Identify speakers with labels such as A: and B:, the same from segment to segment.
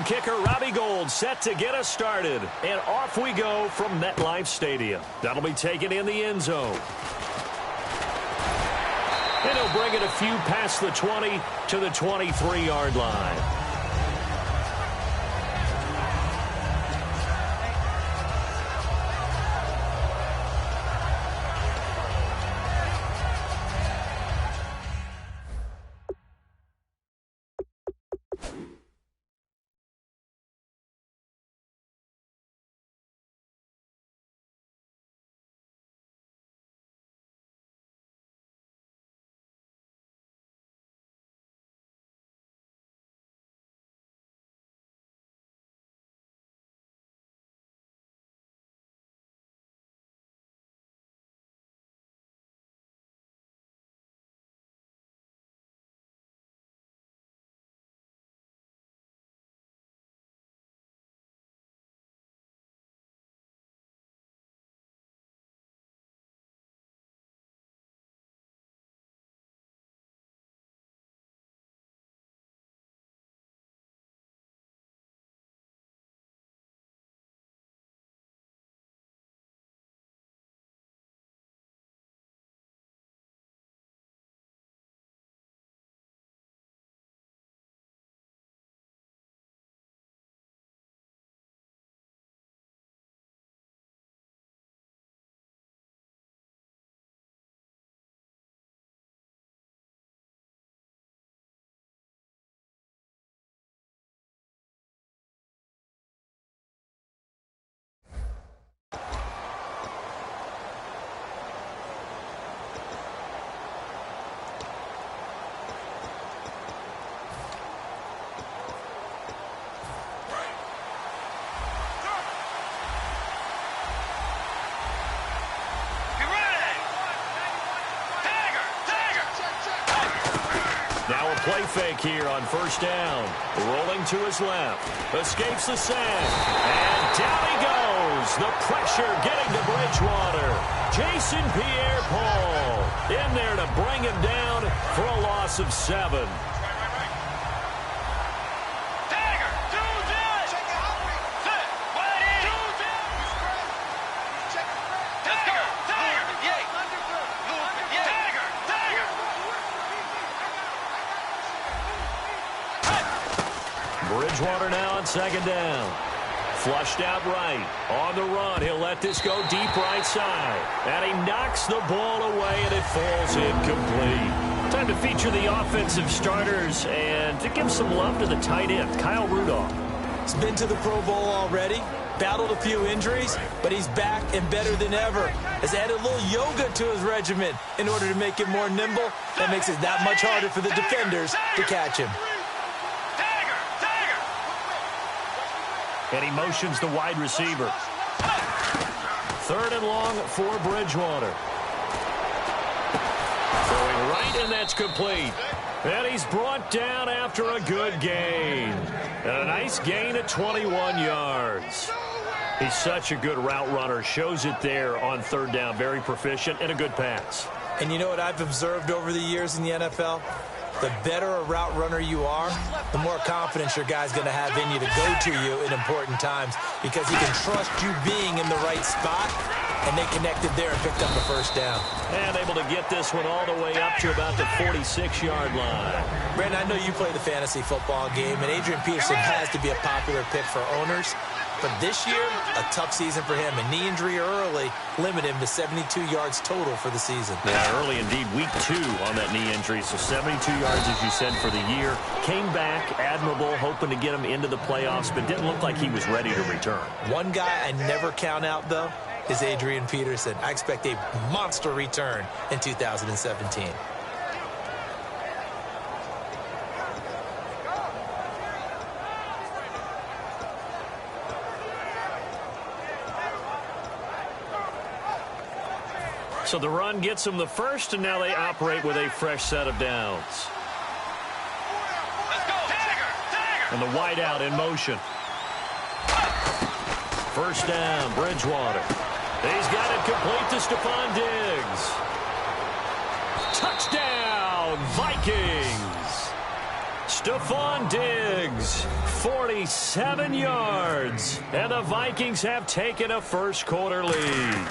A: and kicker Robbie Gould set to get us started. And off we go from MetLife Stadium. That'll be taken in the end zone. And he'll bring it a few past the 20 to the 23-yard line. Now a play fake here on first down. Rolling to his left. Escapes the sack. And down he goes. The pressure getting to Bridgewater. Jason Pierre-Paul in there to bring him down for a loss of 7. Bridgewater now on second down. Flushed out right. On the run. He'll let this go deep right side. And he knocks the ball away, and it falls incomplete. Time to feature the offensive starters and to give some love to the tight end, Kyle Rudolph.
B: He's been to the Pro Bowl already. Battled a few injuries, but he's back and better than ever. Has added a little yoga to his regimen in order to make him more nimble. That makes it that much harder for the defenders to catch him.
A: And he motions the wide receiver. 3rd and long for Bridgewater. Throwing right, and that's complete. And he's brought down after a good gain. And a nice gain at 21 yards. He's such a good route runner. Shows it there on 3rd down. Very proficient and a good pass.
B: And you know what I've observed over the years in the NFL? The better a route runner you are, the more confidence your guy's going to have in you to go to you in important times because he can trust you being in the right spot, and they connected there and picked up the first down.
A: And able to get this one all the way up to about the 46-yard line.
B: Brandon, I know you play the fantasy football game, and Adrian Peterson has to be a popular pick for owners. But this year, a tough season for him. A knee injury early limited him to 72 yards total for the season.
A: Yeah, early indeed. Week 2 on that knee injury. So 72 yards, as you said, for the year. Came back, admirable, hoping to get him into the playoffs, but didn't look like he was ready to return.
B: One guy I never count out, though, is Adrian Peterson. I expect a monster return in 2017.
A: So the run gets them the first, and now they operate with a fresh set of downs.
C: Let's go. Tiger.
A: And the wide out in motion. First down, Bridgewater. He's got it complete to Stephon Diggs. Touchdown, Vikings. Stephon Diggs, 47 yards. And the Vikings have taken a first-quarter lead.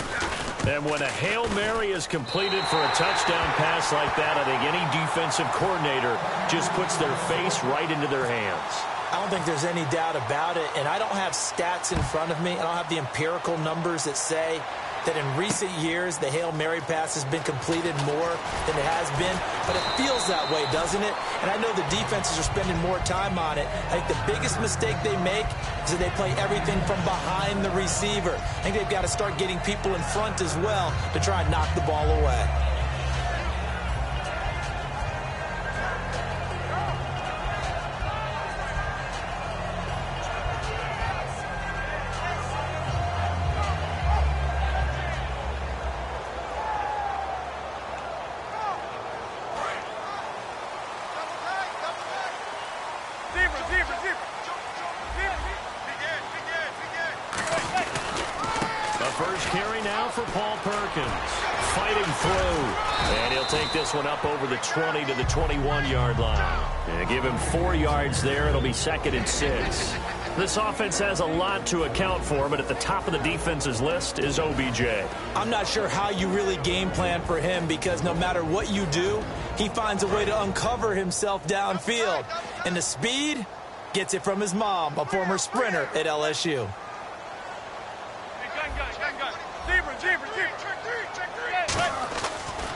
A: And when a Hail Mary is completed for a touchdown pass like that, I think any defensive coordinator just puts their face right into their hands.
B: I don't think there's any doubt about it, and I don't have stats in front of me. I don't have the empirical numbers that say that in recent years the Hail Mary pass has been completed more than it has been, but it feels that way, doesn't it? And I know the defenses are spending more time on it. I think the biggest mistake they make is that they play everything from behind the receiver. I think they've got to start getting people in front as well to try and knock the ball away.
A: First carry now for Paul Perkins. Fighting through. And he'll take this one up over the 20 to the 21-yard line. And give him 4 yards there. It'll be 2nd and 6. This offense has a lot to account for, but at the top of the defense's list is OBJ.
B: I'm not sure how you really game plan for him, because no matter what you do, he finds a way to uncover himself downfield. And the speed gets it from his mom, a former sprinter at LSU.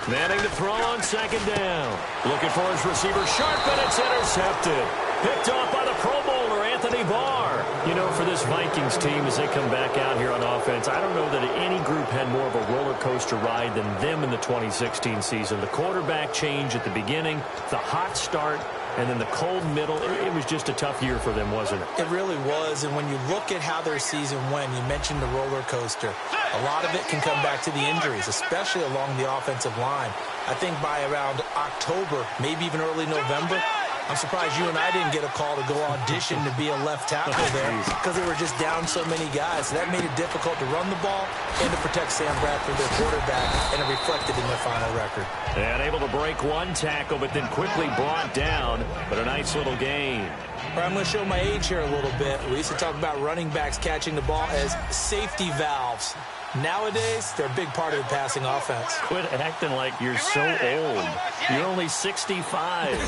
A: Manning to throw on 2nd down. Looking for his receiver sharp, and it's intercepted. Picked off by the Pro Bowler, Anthony Barr. You know, for this Vikings team, as they come back out here on offense, I don't know that any group had more of a roller coaster ride than them in the 2016 season. The quarterback change at the beginning, the hot start, and then the cold middle. It was just a tough year for them, wasn't it?
B: It really was, and when you look at how their season went, you mentioned the roller coaster. A lot of it can come back to the injuries, especially along the offensive line. I think by around October, maybe even early November, I'm surprised you and I didn't get a call to go audition to be a left tackle there, because they were just down so many guys. So that made it difficult to run the ball and to protect Sam Bradford, their quarterback, and it reflected in their final record.
A: And able to break one tackle, but then quickly brought down. But a nice little gain.
B: I'm going to show my age here a little bit. We used to talk about running backs catching the ball as safety valves. Nowadays, they're a big part of the passing offense.
A: Quit acting like you're so old. You're only 65.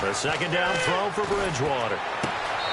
A: The 2nd down throw for Bridgewater.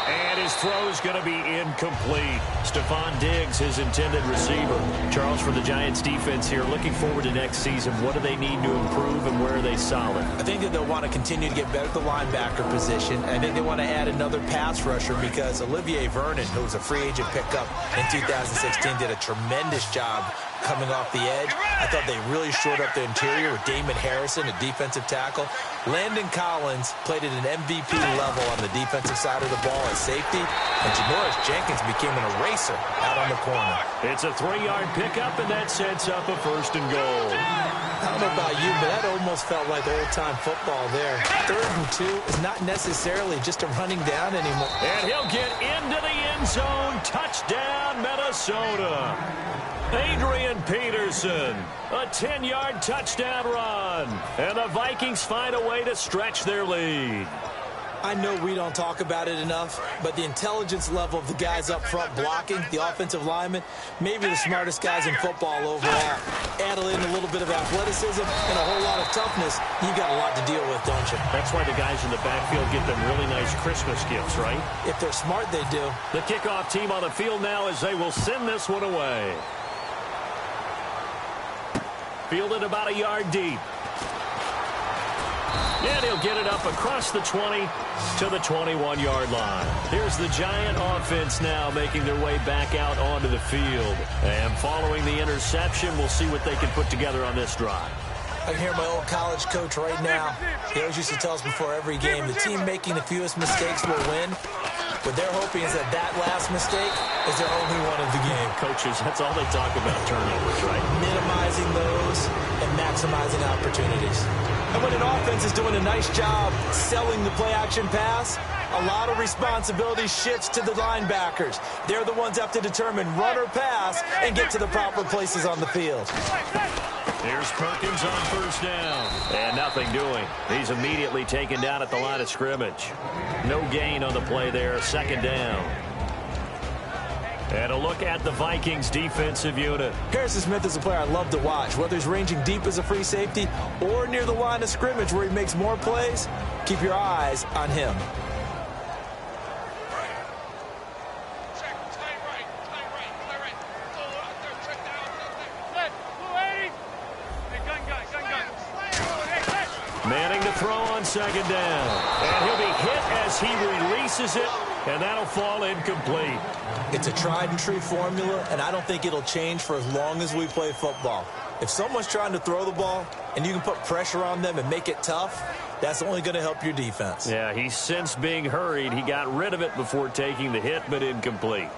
A: And his throw is going to be incomplete. Stephon Diggs, his intended receiver. Charles, for the Giants defense here, looking forward to next season, what do they need to improve and where are they solid?
B: I think that they'll want to continue to get better at the linebacker position. I think they want to add another pass rusher, because Olivier Vernon, who was a free agent pickup in 2016, did a tremendous job coming off the edge. I thought they really shored up the interior with Damon Harrison, a defensive tackle. Landon Collins played at an MVP level on the defensive side of the ball at safety, and Janoris Jenkins became an eraser out on the corner.
A: It's a 3-yard pickup, and that sets up a 1st and goal.
B: I don't know about you, but that almost felt like old-time football there. 3rd and 2 is not necessarily just a running down anymore.
A: And he'll get into the end zone. Touchdown, Minnesota. Adrian Peterson, a 10-yard touchdown run. And the Vikings find a way to stretch their lead.
B: I know we don't talk about it enough, but the intelligence level of the guys up front blocking, the offensive linemen, maybe the smartest guys in football overall. Add in a little bit of athleticism and a whole lot of toughness, you got a lot to deal with, don't you?
A: That's why the guys in the backfield get them really nice Christmas gifts, right?
B: If they're smart, they do.
A: The kickoff team on the field now as they will send this one away. Fielded about a yard deep. And he'll get it up across the 20 to the 21-yard line. Here's the Giant offense now making their way back out onto the field. And following the interception, we'll see what they can put together on this drive.
B: I can hear my old college coach right now. He always used to tell us before every game, the team making the fewest mistakes will win. What they're hoping is that that last mistake is their only one of the game.
A: Coaches, that's all they talk about, turnovers, right?
B: Minimizing those and maximizing opportunities. And when an offense is doing a nice job selling the play-action pass, a lot of responsibility shifts to the linebackers. They're the ones that have to determine run or pass and get to the proper places on the field.
A: Here's Perkins on first down. And nothing doing. He's immediately taken down at the line of scrimmage. No gain on the play there. Second down. And a look at the Vikings defensive unit.
B: Harrison Smith is a player I love to watch. Whether he's ranging deep as a free safety or near the line of scrimmage where he makes more plays, keep your eyes on him.
A: Manning to throw on second down. And he'll be hit as he releases it, and that'll fall incomplete.
B: It's a tried-and-true formula, and I don't think it'll change for as long as we play football. If someone's trying to throw the ball and you can put pressure on them and make it tough, that's only going to help your defense.
A: Yeah, he sensed being hurried. He got rid of it before taking the hit, but incomplete.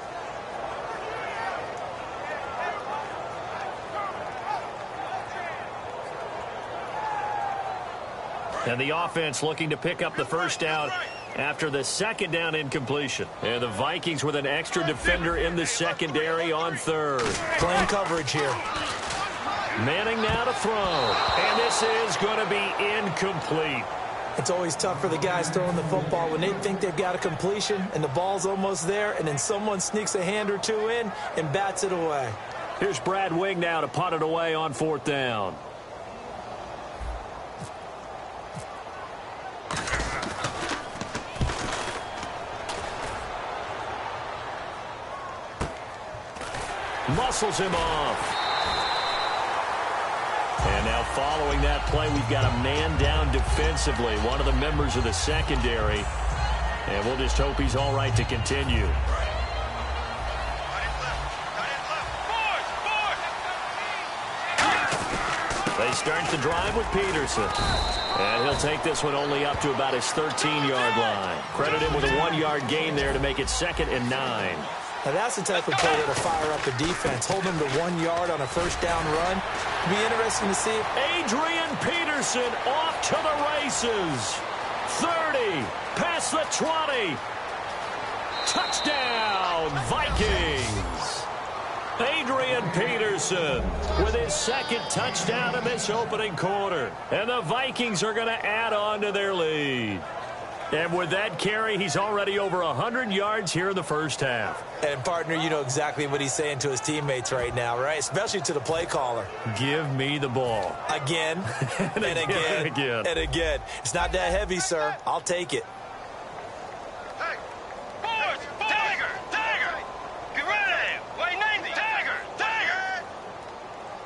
A: And the offense looking to pick up the first down after the second down incompletion. And the Vikings with an extra defender in the secondary on third.
B: Playing coverage here.
A: Manning now to throw. And this is going to be incomplete.
B: It's always tough for the guys throwing the football when they think they've got a completion and the ball's almost there, and then someone sneaks a hand or two in and bats it away.
A: Here's Brad Wing now to punt it away on fourth down. Muscles him off. And now following that play, we've got a man down defensively, one of the members of the secondary. And we'll just hope he's all right to continue. They start the drive with Peterson. And he'll take this one only up to about his 13-yard line. Credit him with a 1-yard gain there to make it 2nd and 9.
B: Now that's the type of play that'll fire up a defense. Hold them to 1 yard on a first down run. It'll be interesting to see.
A: Adrian Peterson off to the races. 30, past the 20. Touchdown, Vikings. Adrian Peterson with his second touchdown in this opening quarter. And the Vikings are going to add on to their lead. And with that carry, he's already over 100 yards here in the first half.
B: And, partner, you know exactly what he's saying to his teammates right now, right? Especially to the play caller.
A: Give me the ball.
B: Again, and again, and again. It's not that heavy, sir. I'll take it.
C: Hey, boys, Tiger, Tiger, get ready. Wait, 90, Tiger, Tiger.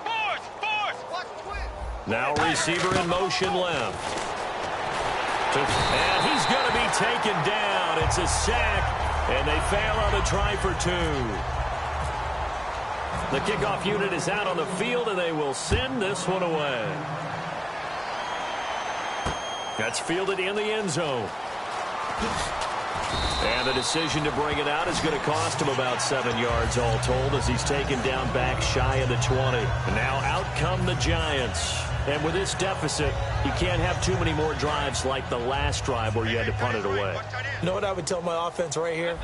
C: Boys, watch the twin.
A: Now receiver in motion left. And he's going to be taken down. It's a sack, and they fail on the try for 2. The kickoff unit is out on the field, and they will send this one away. That's fielded in the end zone. And the decision to bring it out is going to cost him about 7 yards all told as he's taken down back shy of the 20. And now out come the Giants. And with this deficit, you can't have too many more drives like the last drive where you had to punt it away.
B: You know what I would tell my offense right here?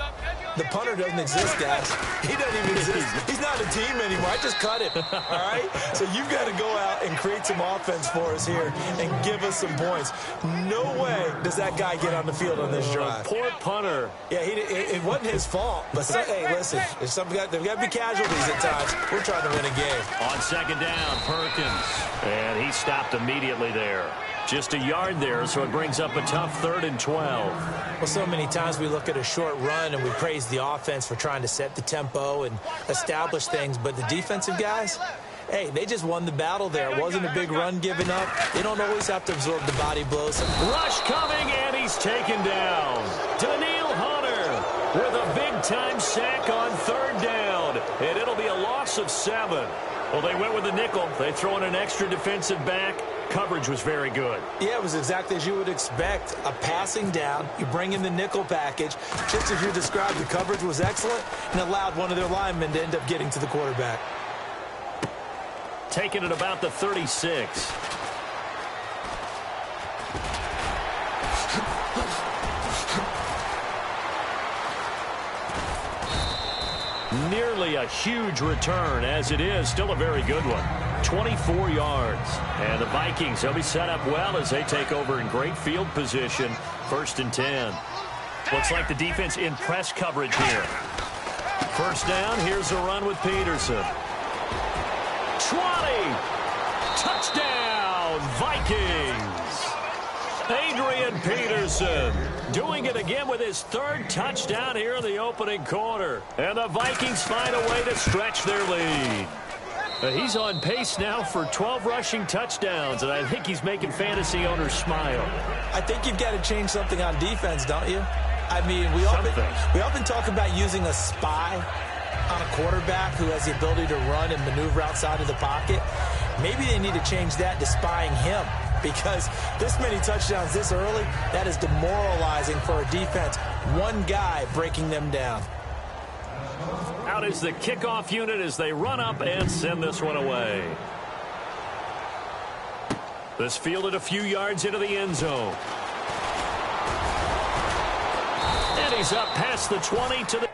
B: The punter doesn't exist, guys. He doesn't even exist. He's not a team anymore. I just cut him, all right? So you've got to go out and create some offense for us here and give us some points. No way does that guy get on the field on this drive.
A: Poor punter.
B: Yeah, it wasn't his fault. But, hey, listen, there's got to be casualties at times. We're trying to win a game.
A: On second down, Perkins. And he stopped immediately there. Just a yard there, so it brings up a tough 3rd and 12.
B: Well, so many times we look at a short run and we praise the offense for trying to set the tempo and establish things. But the defensive guys, hey, they just won the battle there. It wasn't a big run given up. They don't always have to absorb the body blows.
A: Rush coming, and he's taken down. Daniil Hunter with a big-time sack on 3rd down. And it'll be a loss of 7. Well, they went with a nickel. They throw in an extra defensive back. Coverage was very good.
B: Yeah, it was exactly as you would expect. A passing down. You bring in the nickel package. Just as you described, the coverage was excellent and allowed one of their linemen to end up getting to the quarterback.
A: Taking it about the 36. Nearly a huge return, as it is still a very good one. 24 yards. And the Vikings, they'll be set up well as they take over in great field position. 1st and 10. Looks like the defense in press coverage here. 1st down, here's a run with Peterson. 20! Touchdown, Vikings! Adrian Peterson doing it again with his 3rd touchdown here in the opening quarter. And the Vikings find a way to stretch their lead. He's on pace now for 12 rushing touchdowns, and I think he's making fantasy owners smile.
B: I think you've got to change something on defense, don't you? I mean, we often talk about using a spy on a quarterback who has the ability to run and maneuver outside of the pocket. Maybe they need to change that to spying him, because this many touchdowns this early, that is demoralizing for a defense. One guy breaking them down.
A: Out is the kickoff unit as they run up and send this one away. This fielded a few yards into the end zone. And he's up past the 20 to the...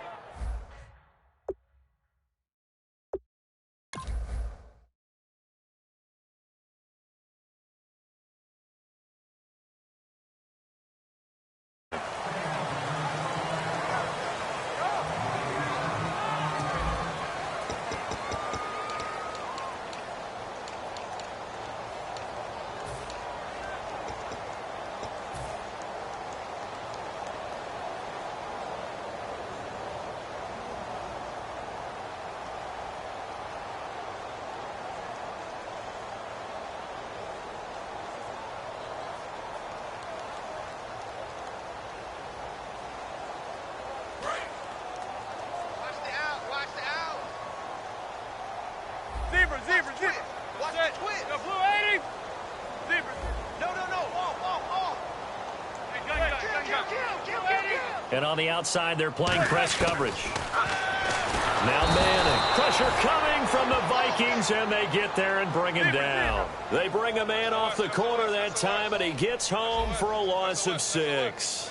C: Zebra. Watch it. Twist. Go blue 80. Zebra. No. Off. Hey, gun.
A: And on the outside, they're playing press coverage. Now Manning. Pressure coming from the Vikings, and they get there and bring him down. They bring a man off the corner that time, and he gets home for a loss of 6.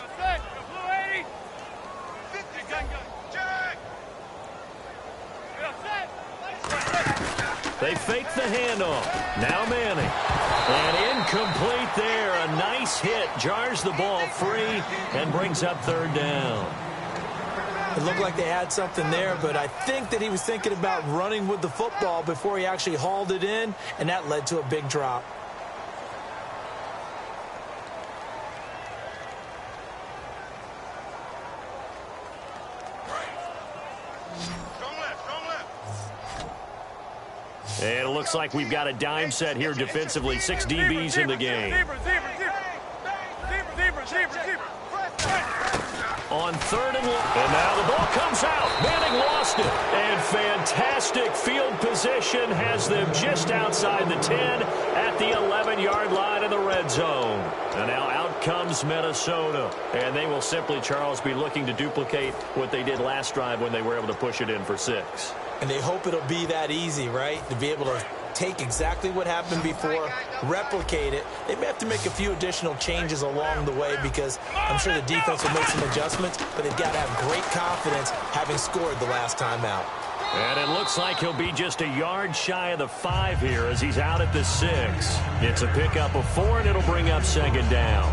A: They fake the handoff. Now Manning. And incomplete there. A nice hit. Jars the ball free and brings up 3rd down.
B: It looked like they had something there, but I think that he was thinking about running with the football before he actually hauled it in, and that led to a big drop.
A: And it looks like we've got a dime set here defensively. 6 DBs in the game. On 3rd and 1. And now the ball comes out. Manning lost it. And fantastic field position has them just outside the 10 at the 11-yard line in the red zone. And now out comes Minnesota. And they will simply, Charles, be looking to duplicate what they did last drive when they were able to push it in for 6.
B: And they hope it'll be that easy, right? To be able to take exactly what happened before, replicate it. They may have to make a few additional changes along the way because I'm sure the defense will make some adjustments, but they've got to have great confidence having scored the last time out.
A: And it looks like he'll be just a yard shy of the 5 here as he's out at the 6. It's a pickup of 4, and it'll bring up 2nd down.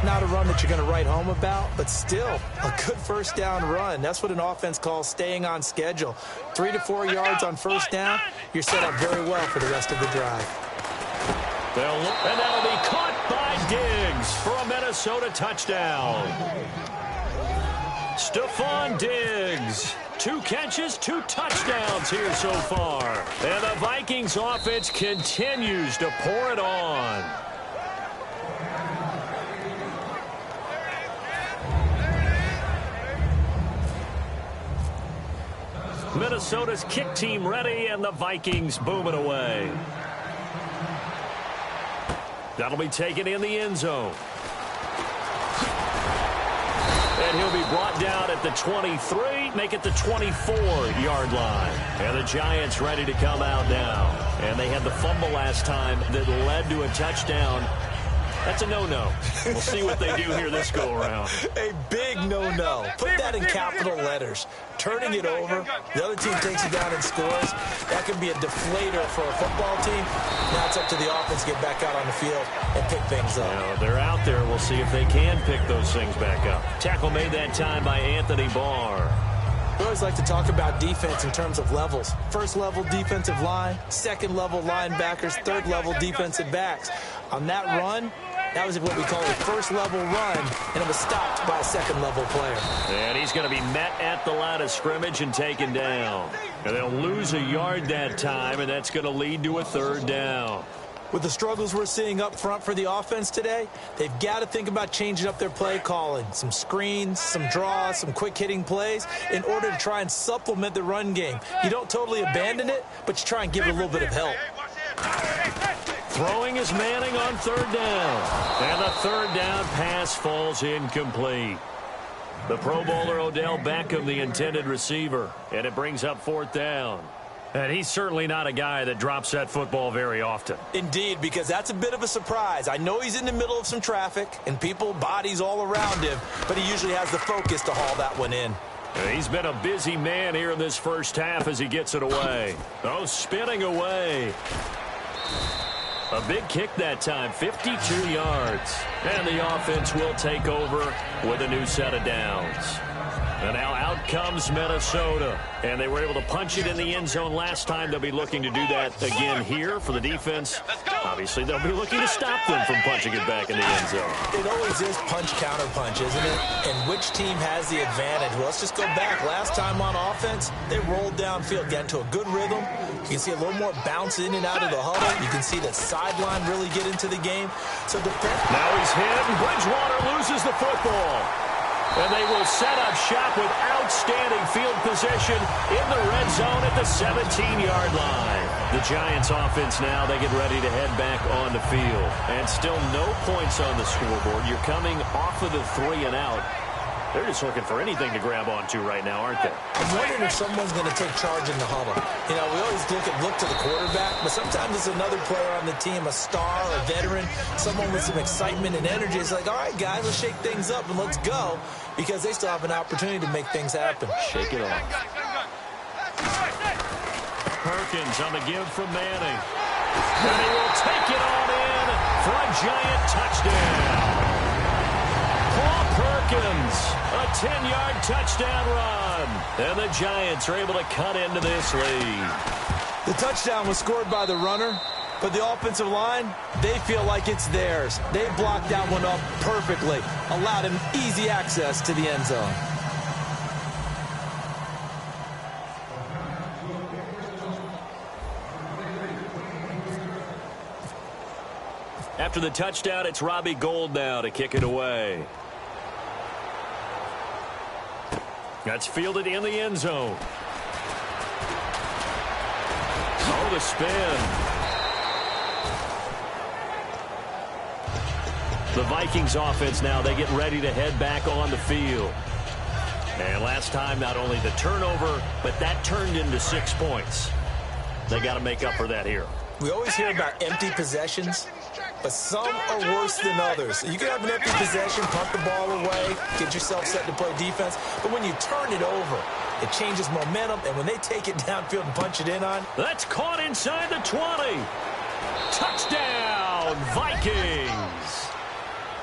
B: Not a run that you're going to write home about, but still a good 1st down run. That's what an offense calls staying on schedule. 3 to 4 yards on 1st down, you're set up very well for the rest of the drive.
A: And that'll be caught by Diggs for a Minnesota touchdown. Stephon Diggs. 2 catches, 2 touchdowns here so far. And the Vikings offense continues to pour it on. Minnesota's kick team ready, and the Vikings booming away. That'll be taken in the end zone. And he'll be brought down at the 23, make it the 24-yard line. And the Giants ready to come out now. And they had the fumble last time that led to a touchdown. That's a no-no. We'll see what they do here this go-around.
B: A big no-no. Put that in capital letters. Turning it over, the other team takes it down and scores. That can be a deflator for a football team. Now it's up to the offense to get back out on the field and pick things up.
A: Now, they're out there. We'll see if they can pick those things back up. Tackle made that time by Anthony Barr.
B: We always like to talk about defense in terms of levels. First level defensive line, second level linebackers, third level defensive backs. On that run, that was what we call a first level run, and it was stopped by a second level player.
A: And he's going to be met at the line of scrimmage and taken down. And they'll lose a yard that time, and that's going to lead to a third down.
B: With the struggles we're seeing up front for the offense today, they've got to think about changing up their play calling. Some screens, some draws, some quick-hitting plays in order to try and supplement the run game. You don't totally abandon it, but you try and give it a little bit of help.
A: Throwing is Manning on third down. And the third down pass falls incomplete. The Pro Bowler Odell Beckham, the intended receiver, and it brings up fourth down. And he's certainly not a guy that drops that football very often.
B: Indeed, because that's a bit of a surprise. I know he's in the middle of some traffic and people, bodies all around him, but he usually has the focus to haul that one in.
A: He's been a busy man here in this first half as he gets it away. Oh, spinning away. A big kick that time, 52 yards. And the offense will take over with a new set of downs. And now out comes Minnesota. And they were able to punch it in the end zone last time. They'll be looking to do that again here for the defense. Obviously, they'll be looking to stop them from punching it back in the end zone.
B: It always is punch-counter-punch, isn't it? And which team has the advantage? Well, let's just go back. Last time on offense, they rolled downfield, got into a good rhythm. You can see a little more bounce in and out of the huddle. You can see the sideline really get into the game. So
A: now he's hit, and Bridgewater loses the football. And they will set up shop with outstanding field position in the red zone at the 17-yard line. The Giants offense now, they get ready to head back on the field. And still no points on the scoreboard. You're coming off of the 3 and out. They're just looking for anything to grab onto right now, aren't they?
B: I'm wondering if someone's going to take charge in the huddle. You know, we always look to the quarterback, but sometimes it's another player on the team, a star, a veteran, someone with some excitement and energy. It's like, all right, guys, let's shake things up and let's go, because they still have an opportunity to make things happen.
A: Shake it off. Perkins on the give from Manning. And he will take it on in for a Giant touchdown. Paul Perkins, a 10-yard touchdown run. And the Giants are able to cut into this lead.
B: The touchdown was scored by the runner, but the offensive line, they feel like it's theirs. They blocked that one up perfectly, allowed him easy access to the end zone.
A: After the touchdown, it's Robbie Gould now to kick it away. That's fielded in the end zone. Oh, the spin. The Vikings offense now, they get ready to head back on the field. And last time, not only the turnover, but that turned into 6 points. They got to make up for that here.
B: We always hear about empty possessions, but some are worse than others. You can have an empty possession, punt the ball away, get yourself set to play defense, but when you turn it over, it changes momentum, and when they take it downfield and punch it in on.
A: That's caught inside the 20. Touchdown, Vikings.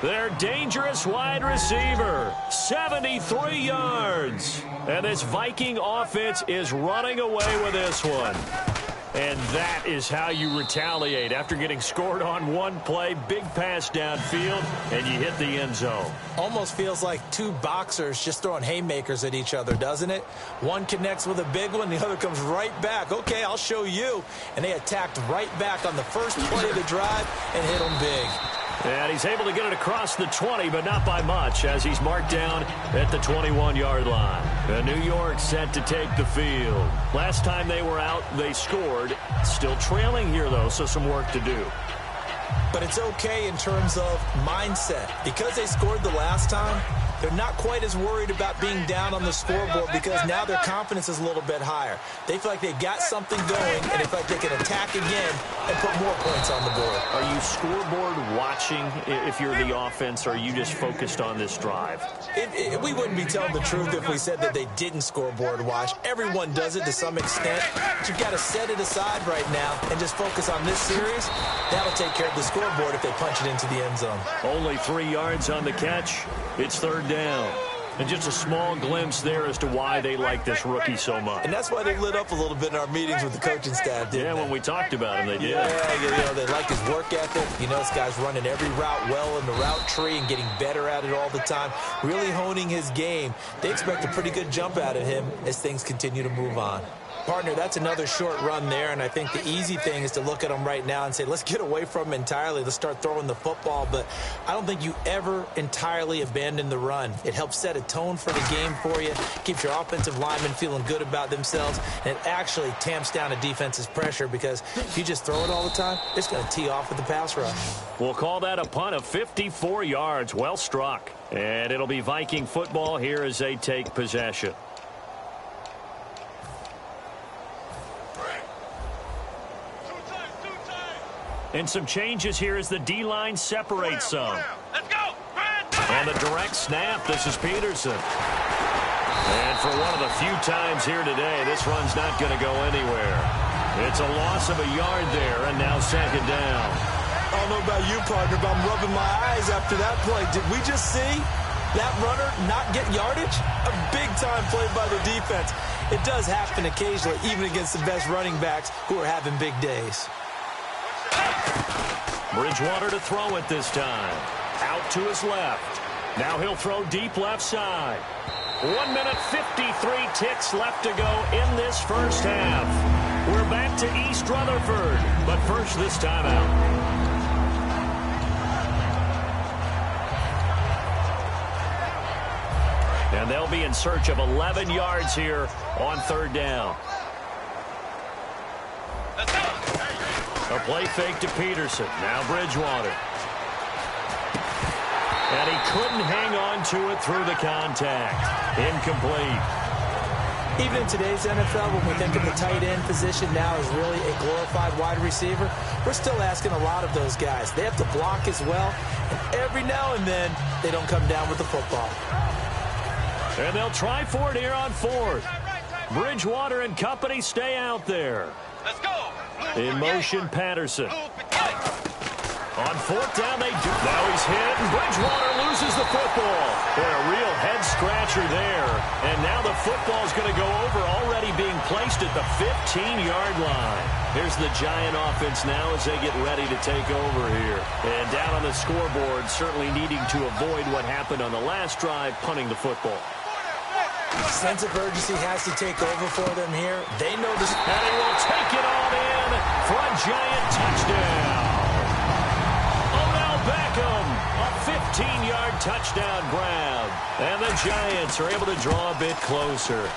A: Their dangerous wide receiver, 73 yards. And this Viking offense is running away with this one. And that is how you retaliate after getting scored on one play, big pass downfield, and you hit the end zone.
B: Almost feels like two boxers just throwing haymakers at each other, doesn't it? One connects with a big one, the other comes right back. Okay, I'll show you. And they attacked right back on the first play of the drive and hit them big.
A: And he's able to get it across the 20, but not by much, as he's marked down at the 21-yard line. And New York set to take the field. Last time they were out, they scored. Still trailing here, though, so some work to do.
B: But it's okay in terms of mindset. Because they scored the last time, they're not quite as worried about being down on the scoreboard because now their confidence is a little bit higher. They feel like they've got something going, and they feel like they can attack again and put more points on the board.
A: Are you scoreboard watching if you're the offense, or are you just focused on this drive?
B: We wouldn't be telling the truth if we said that they didn't scoreboard watch. Everyone does it to some extent. But you've got to set it aside right now and just focus on this series. That'll take care of the scoreboard if they punch it into the end zone.
A: Only 3 yards on the catch. It's third down. And just a small glimpse there as to why they like this rookie so much.
B: And that's why they lit up a little bit in our meetings with the coaching staff, didn't they?
A: When we talked about him, they did.
B: Yeah, they like his work ethic. This guy's running every route well in the route tree and getting better at it all the time, really honing his game. They expect a pretty good jump out of him as things continue to move on. Partner, that's another short run there, and I think the easy thing is to look at him right now and say, let's get away from him entirely. Let's start throwing the football, but I don't think you ever entirely abandon the run. It helps set a tone for the game for you, keeps your offensive linemen feeling good about themselves, and it actually tamps down a defense's pressure because if you just throw it all the time, it's going to tee off with the pass rush.
A: We'll call that a punt of 54 yards. Well struck. And it'll be Viking football here as they take possession. And some changes here as the D-line separates some.
C: Let's go.
A: On the direct snap, this is Peterson. And for one of the few times here today, this run's not going to go anywhere. It's a loss of a yard there, and now second down.
B: I don't know about you, partner, but I'm rubbing my eyes after that play. Did we just see that runner not get yardage? A big-time play by the defense. It does happen occasionally, even against the best running backs who are having big days.
A: Bridgewater to throw it this time. Out to his left. Now he'll throw deep left side. 1 minute 53 ticks left to go in this first half. We're back to East Rutherford, but first this time out. And they'll be in search of 11 yards here on third down. A play fake to Peterson. Now Bridgewater. And he couldn't hang on to it through the contact. Incomplete.
B: Even in today's NFL, when we think of the tight end position now as really a glorified wide receiver, we're still asking a lot of those guys. They have to block as well, and every now and then, they don't come down with the football.
A: And they'll try for it here on fourth. Bridgewater and company stay out there.
C: Let's go.
A: In motion, Patterson. On fourth down, they do. Now he's hit, and Bridgewater loses the football. Boy, a real head-scratcher there. And now the football's going to go over, already being placed at the 15-yard line. Here's the Giant offense now as they get ready to take over here. And down on the scoreboard, certainly needing to avoid what happened on the last drive, punting the football.
B: Sense of urgency has to take over for them here. They know this.
A: And he will take it on in for a Giant touchdown. Beckham, a 15-yard touchdown grab. And the Giants are able to draw a bit closer.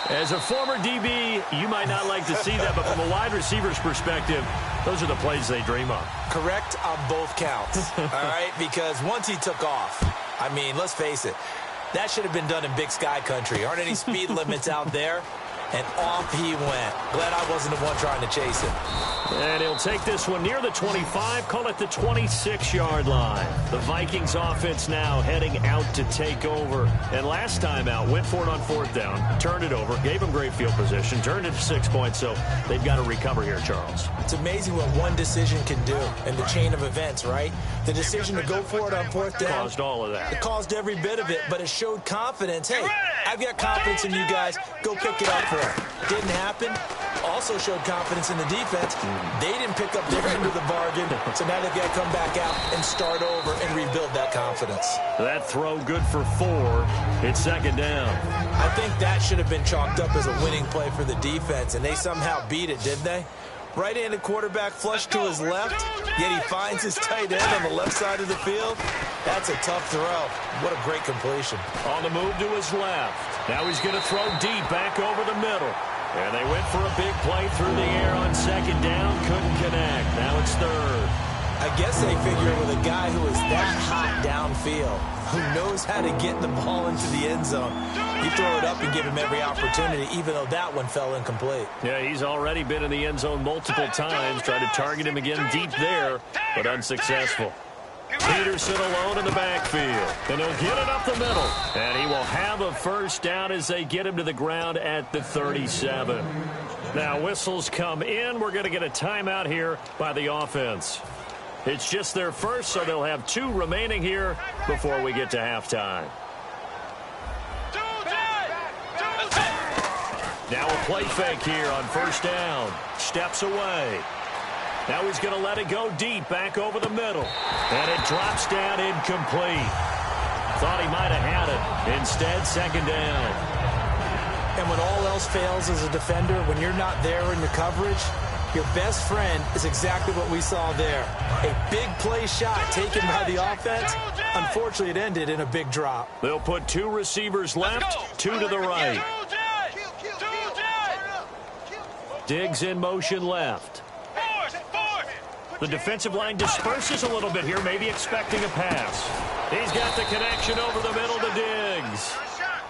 A: As a former DB, you might not like to see that, but from a wide receiver's perspective, those are the plays they dream of.
B: Correct on both counts, all right? Because once he took off, I mean, let's face it, that should have been done in Big Sky country. Aren't any speed limits out there? And off he went. Glad I wasn't the one trying to chase him.
A: And he'll take this one near the 25, call it the 26-yard line. The Vikings offense now heading out to take over. And last time out, went for it on fourth down, turned it over, gave them great field position, turned it to 6 points, so they've got to recover here, Charles.
B: It's amazing what one decision can do in the chain of events, right? The decision to go for it on fourth down.
A: Caused all of that.
B: It caused every bit of it, but it showed confidence. Hey, I've got confidence in you guys. Go pick it up for it. Didn't happen. Also showed confidence in the defense. They didn't pick up their end of the bargain, so now they've got to come back out and start over and rebuild that confidence.
A: That throw good for 4. It's second down.
B: I think that should have been chalked up as a winning play for the defense, and they somehow beat it, didn't they? Right-handed quarterback flush to his left, yet he finds his tight end on the left side of the field. That's a tough throw. What a great completion.
A: On the move to his left. Now he's going to throw deep back over the middle. And they went for a big play through the air on second down. Couldn't connect. Now it's third.
B: I guess they figure with a guy who is that hot downfield, who knows how to get the ball into the end zone, you throw it up and give him every opportunity, even though that one fell incomplete.
A: Yeah, he's already been in the end zone multiple times. Tried to target him again deep there, but unsuccessful. Peterson alone in the backfield. And he'll get it up the middle. And he will have a first down as they get him to the ground at the 37. Now whistles come in. We're going to get a timeout here by the offense. It's just their first, so they'll have 2 remaining here before we get to halftime. Now a play fake here on first down. Steps away. Now he's going to let it go deep, back over the middle. And it drops down incomplete. Thought he might have had it. Instead, second down.
B: And when all else fails as a defender, when you're not there in the coverage, your best friend is exactly what we saw there. A big play shot taken by the offense. Unfortunately, it ended in a big drop.
A: They'll put 2 receivers left, 2 to the right. Diggs in motion left. The defensive line disperses a little bit here, maybe expecting a pass. He's got the connection over the middle to Diggs.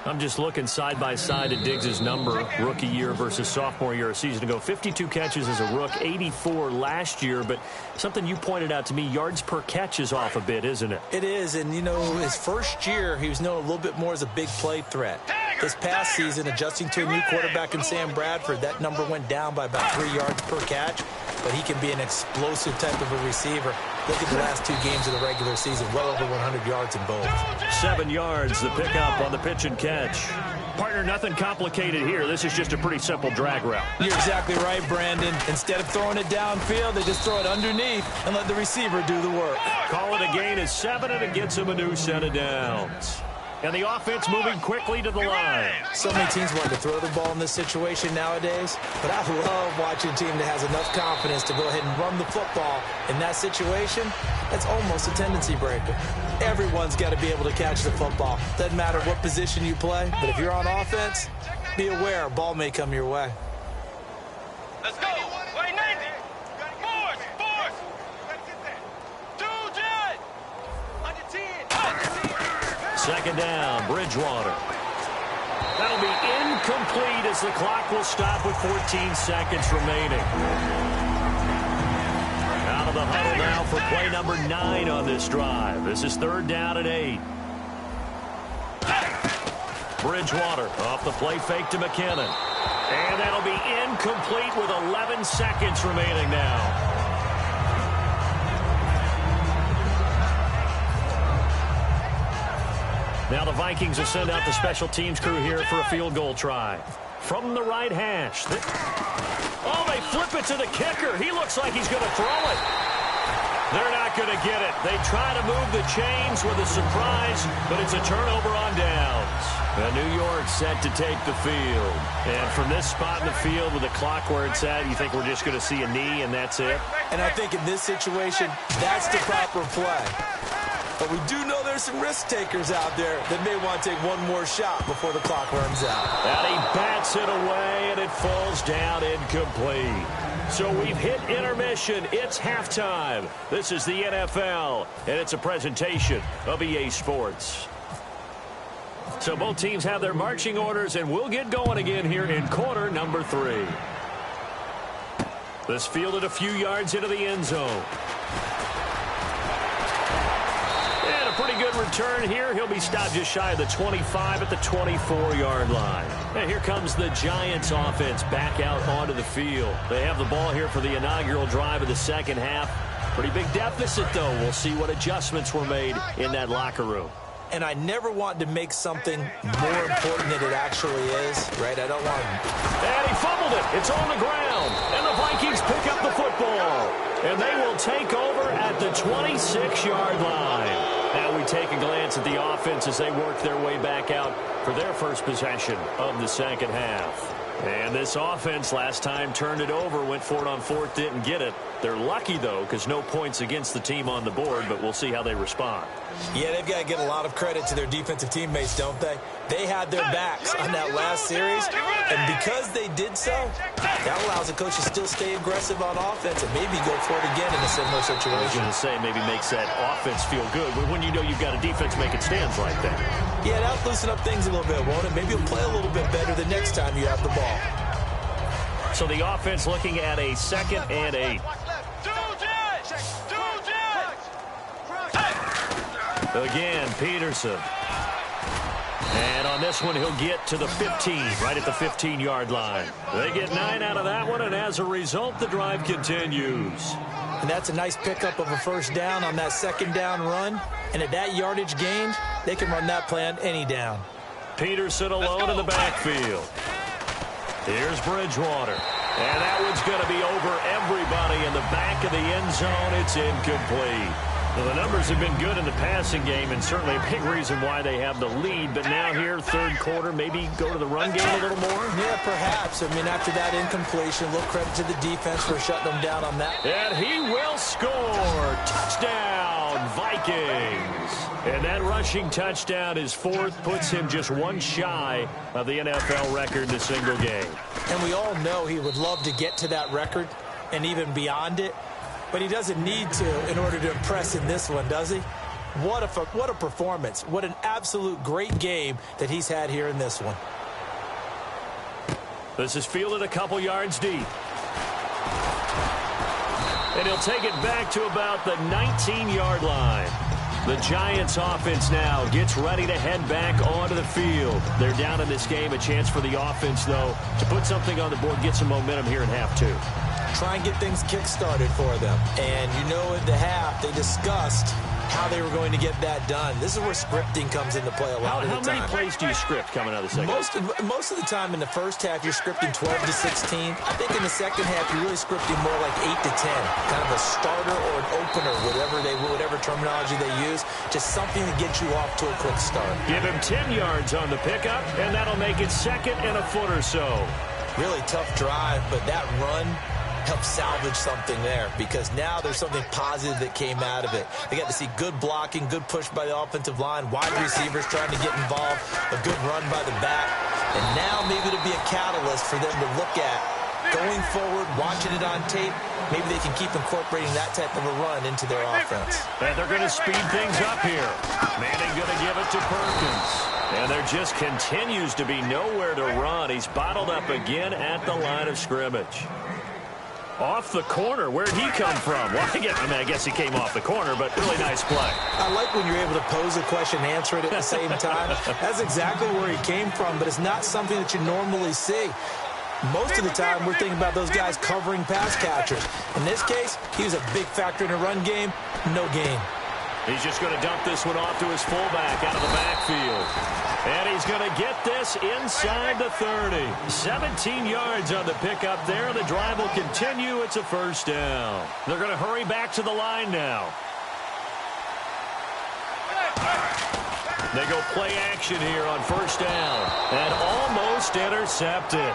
A: I'm just looking side by side at Diggs' number, rookie year versus sophomore year a season ago. 52 catches as a rook, 84 last year. But something you pointed out to me, yards per catch is off a bit, isn't it?
B: It is, and, you know, his first year, he was known a little bit more as a big play threat. This past season, adjusting to a new quarterback in Sam Bradford, that number went down by about 3 yards per catch. But he can be an explosive type of a receiver. Look at the last 2 games of the regular season, well over 100 yards in both.
A: 7 yards, the pickup on the pitch and catch. Partner, nothing complicated here. This is just a pretty simple drag route.
B: You're exactly right, Brandon. Instead of throwing it downfield, they just throw it underneath and let the receiver do the work.
A: Call it a gain of 7, and it gets him a new set of downs. And the offense moving quickly to the line.
B: So many teams want to throw the ball in this situation nowadays, but I love watching a team that has enough confidence to go ahead and run the football. In that situation, that's almost a tendency breaker. Everyone's got to be able to catch the football. Doesn't matter what position you play, but if you're on offense, be aware a ball may come your way.
C: Let's go. Wait, 90. Force. Under 10.
A: Second down, Bridgewater. That'll be incomplete as the clock will stop with 14 seconds remaining. Out of the huddle now for play number 9 on this drive. This is 3rd down and 8. Bridgewater off the play fake to McKinnon. And that'll be incomplete with 11 seconds remaining now. Now the Vikings will send out the special teams crew here for a field goal try. From the right hash. Oh, they flip it to the kicker. He looks like he's going to throw it. They're not going to get it. They try to move the chains with a surprise, but it's a turnover on downs. And New York set to take the field. And from this spot in the field with the clock where it's at, you think we're just going to see a knee and that's it?
B: And I think in this situation, that's the proper play. But we do know there's some risk takers out there that may want to take one more shot before the clock runs out.
A: And he bats it away, and it falls down incomplete. So we've hit intermission. It's halftime. This is the NFL, and it's a presentation of EA Sports. So both teams have their marching orders, and we'll get going again here in quarter number 3. This fielded a few yards into the end zone. Pretty good return here. He'll be stopped just shy of the 25 at the 24-yard line. And here comes the Giants offense back out onto the field. They have the ball here for the inaugural drive of the second half. Pretty big deficit, though. We'll see what adjustments were made in that locker room.
B: And I never want to make something more important than it actually is, right? I don't want to.
A: And he fumbled it. It's on the ground. And the Vikings pick up the football. And they will take over at the 26-yard line. Now we take a glance at the offense as they work their way back out for their first possession of the second half. And this offense last time turned it over, went for it on 4th, didn't get it. They're lucky, though, because no points against the team on the board, but we'll see how they respond.
B: Yeah, they've got to get a lot of credit to their defensive teammates, don't they? They had their backs on that last series, and because they did so, that allows the coach to still stay aggressive on offense and maybe go for it again in a similar situation.
A: I was going to say, maybe makes that offense feel good, but when you know you've got a defense making stands like that.
B: Yeah, that'll loosen up things a little bit, won't it? Maybe you'll play a little bit better the next time you have the ball.
A: So the offense looking at a 2nd and 8. Again, Peterson. And on this one, he'll get to the 15, right at the 15-yard line. They get 9 out of that one, and as a result, the drive continues.
B: And that's a nice pickup of a first down on that second down run. And at that yardage gained, they can run that play on any down.
A: Peterson alone in the backfield. Here's Bridgewater. And that one's going to be over everybody in the back of the end zone. It's incomplete. Well, the numbers have been good in the passing game, and certainly a big reason why they have the lead. But now here, third quarter, maybe go to the run game a little more?
B: Yeah, perhaps. I mean, after that incompletion, a little credit to the defense for shutting them down on that.
A: And he will score. Touchdown, Vikings. And that rushing touchdown is 4th, puts him just one shy of the NFL record in a single game.
B: And we all know he would love to get to that record and even beyond it. But he doesn't need to in order to impress in this one, does he? What a performance. What an absolute great game that he's had here in this one.
A: This is fielded a couple yards deep. And he'll take it back to about the 19-yard line. The Giants offense now gets ready to head back onto the field. They're down in this game. A chance for the offense, though, to put something on the board, get some momentum here in half 2.
B: Try and get things kick-started for them. And you know at the half, they discussed how they were going to get that done. This is where scripting comes into play a lot of the time.
A: How many plays do you script coming out of the second?
B: Most of the time in the first half, you're scripting 12 to 16. I think in the second half, you're really scripting more like 8 to 10. Kind of a starter or an opener, whatever terminology they use. Just something to get you off to a quick start.
A: Give him 10 yards on the pickup, and that'll make it 2nd and a foot or so.
B: Really tough drive, but that run help salvage something there, because now there's something positive that came out of it. They got to see good blocking, good push by the offensive line, wide receivers trying to get involved, a good run by the back, and now maybe it'll be a catalyst for them to look at going forward, watching it on tape. Maybe they can keep incorporating that type of a run into their offense.
A: And they're going to speed things up here. Manning going to give it to Perkins. And there just continues to be nowhere to run. He's bottled up again at the line of scrimmage. Off the corner. Where'd he come from? Well, I guess he came off the corner, but really nice play.
B: I like when you're able to pose a question and answer it at the same time. That's exactly where he came from, but it's not something that you normally see. Most of the time, we're thinking about those guys covering pass catchers. In this case, he was a big factor in a run game. No gain.
A: He's just going to dump this one off to his fullback out of the backfield. And he's going to get this inside the 30. 17 yards on the pickup there. The drive will continue. It's a first down. They're going to hurry back to the line now. They go play action here on first down. And almost intercepted.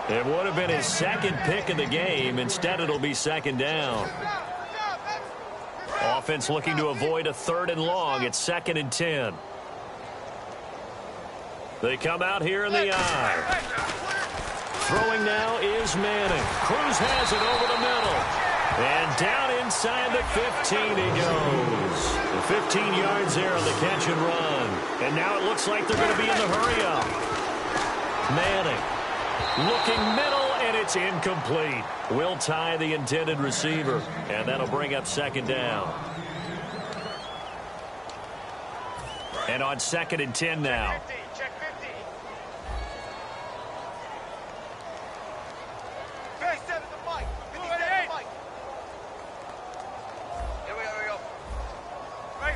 A: It would have been his 2nd pick of the game. Instead, it'll be 2nd down. Offense looking to avoid a 3rd and long. It's 2nd and 10. They come out here in the eye. Throwing now is Manning. Cruz has it over the middle. And down inside the 15 he goes. 15 yards there on the catch and run. And now it looks like they're going to be in the hurry-up. Manning looking middle, and it's incomplete. Will tie the intended receiver, and that'll bring up 2nd down. And on 2nd and 10 now.
C: Check 50. Here we go. Right.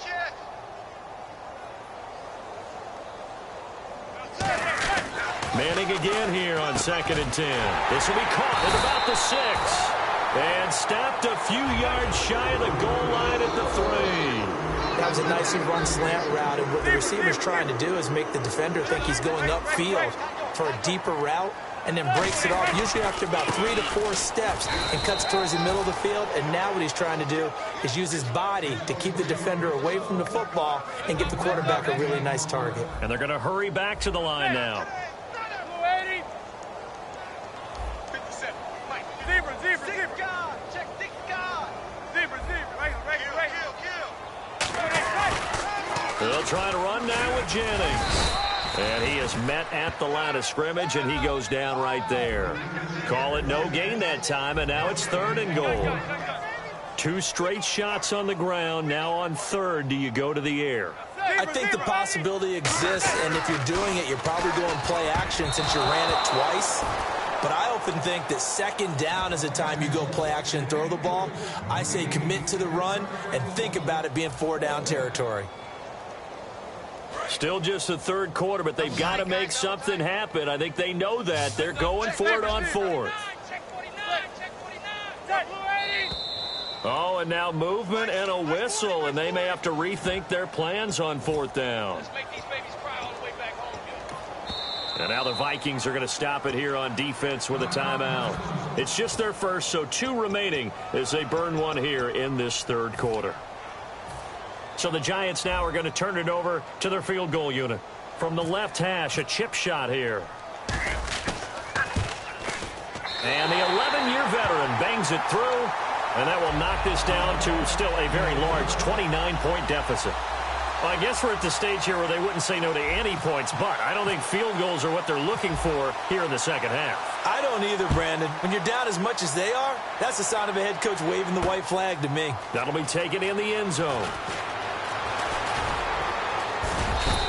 C: Shit.
A: Manning again here on 2nd and 10. This will be caught at about the 6. And stopped a few yards shy of the goal line at the 3.
B: That was a nicely run slant route, and what the receiver's trying to do is make the defender think he's going upfield for a deeper route, and then breaks it off, usually after about 3 to 4 steps, and cuts towards the middle of the field. And now what he's trying to do is use his body to keep the defender away from the football and get the quarterback a really nice target.
A: And they're going to hurry back to the line now. They'll try to run now with Jennings. And he is met at the line of scrimmage, and he goes down right there. Call it no gain that time, and now it's 3rd and goal. 2 straight shots on the ground. Now on 3rd, do you go to the air?
B: I think the possibility exists, and if you're doing it, you're probably going play action since you ran it twice. But I often think that 2nd down is the time you go play action and throw the ball. I say commit to the run and think about it being 4-down territory.
A: Still just the 3rd quarter, but they've got to make something happen. I think they know that. They're going for it on 4th. Oh, and now movement and a whistle, and they may have to rethink their plans on 4th down. And now the Vikings are going to stop it here on defense with a timeout. It's just their first, so 2 remaining as they burn 1 here in this 3rd quarter. So the Giants now are going to turn it over to their field goal unit. From the left hash, a chip shot here. And the 11-year veteran bangs it through, and that will knock this down to still a very large 29-point deficit. Well, I guess we're at the stage here where they wouldn't say no to any points, but I don't think field goals are what they're looking for here in the 2nd half.
B: I don't either, Brandon. When you're down as much as they are, that's the sign of a head coach waving the white flag to me.
A: That'll be taken in the end zone.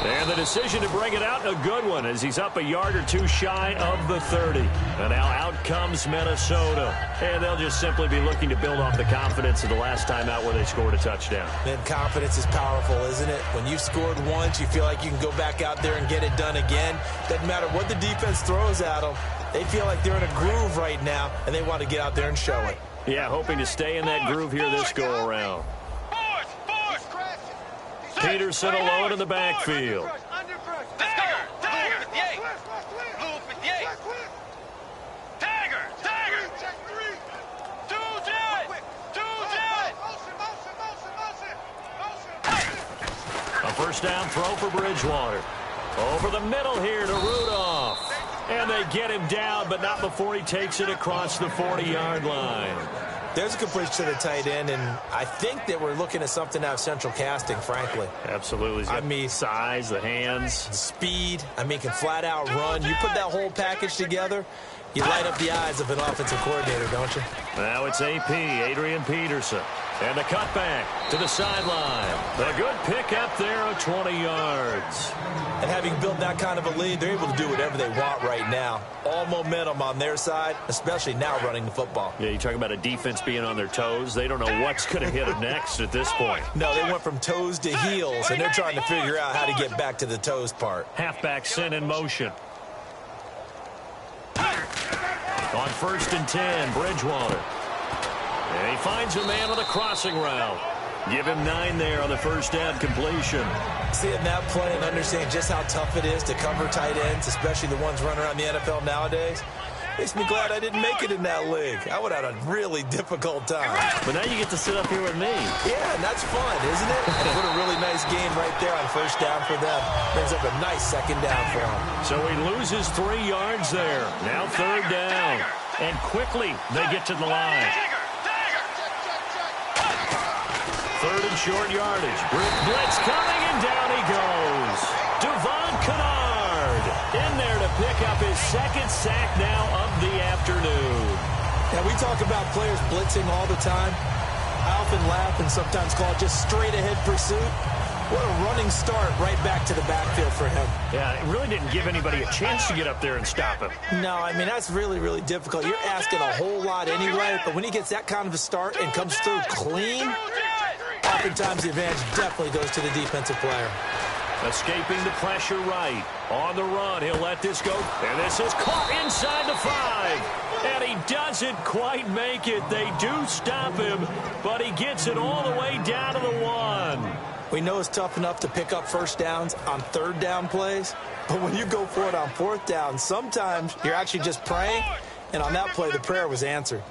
A: And the decision to bring it out, a good one, as he's up a yard or 2 shy of the 30. And now out comes Minnesota. And they'll just simply be looking to build off the confidence of the last time out where they scored a touchdown.
B: Man, confidence is powerful, isn't it? When you've scored once, you feel like you can go back out there and get it done again. Doesn't matter what the defense throws at them. They feel like they're in a groove right now, and they want to get out there and show it.
A: Yeah, hoping to stay in that groove here this go-around. Peterson alone in the backfield. A 1st down throw for Bridgewater. Over the middle here to Rudolph. And they get him down, but not before he takes it across the 40-yard line.
B: There's a completion to the tight end, and I think that we're looking at something out of central casting, frankly.
A: Absolutely. I mean, size, the hands.
B: The speed. I mean, can flat out run. You put that whole package together, you light up the eyes of an offensive coordinator, don't you?
A: Now it's AP, Adrian Peterson. And the cutback to the sideline. A good pickup there of 20 yards.
B: And having built that kind of a lead, they're able to do whatever they want right now. All momentum on their side, especially now running the football.
A: Yeah, you talk about a defense being on their toes. They don't know what's going to hit them next at this point.
B: No, they went from toes to heels, and they're trying to figure out how to get back to the toes part.
A: Halfback sent in motion. On 1st and 10, Bridgewater. And he finds a man on the crossing route. Give him 9 there on the 1st down completion.
B: Seeing that play and understanding just how tough it is to cover tight ends, especially the ones running around the NFL nowadays, makes me glad I didn't make it in that league. I would have had a really difficult time.
A: But now you get to sit up here with me.
B: Yeah, and that's fun, isn't it? And what a really nice game right there on 1st down for them. Brings up a nice 2nd down for him.
A: So he loses 3 yards there. Now 3rd down. And quickly they get to the line. 3rd and short yardage. Blitz coming, and down he goes. Devon Kennard in there to pick up his 2nd sack now of the afternoon.
B: Now, we talk about players blitzing all the time. I often laugh and sometimes call it just straight-ahead pursuit. What a running start right back to the backfield for him.
A: Yeah, it really didn't give anybody a chance to get up there and stop him.
B: No, I mean, that's really, really difficult. You're asking a whole lot anyway, but when he gets that kind of a start and comes through clean, oftentimes the advantage definitely goes to the defensive player.
A: Escaping the pressure right. On the run, he'll let this go. And this is caught inside the 5. And he doesn't quite make it. They do stop him, but he gets it all the way down to the 1.
B: We know it's tough enough to pick up 1st downs on 3rd down plays. But when you go for it on fourth down, sometimes you're actually just praying, and on that play, the prayer was answered.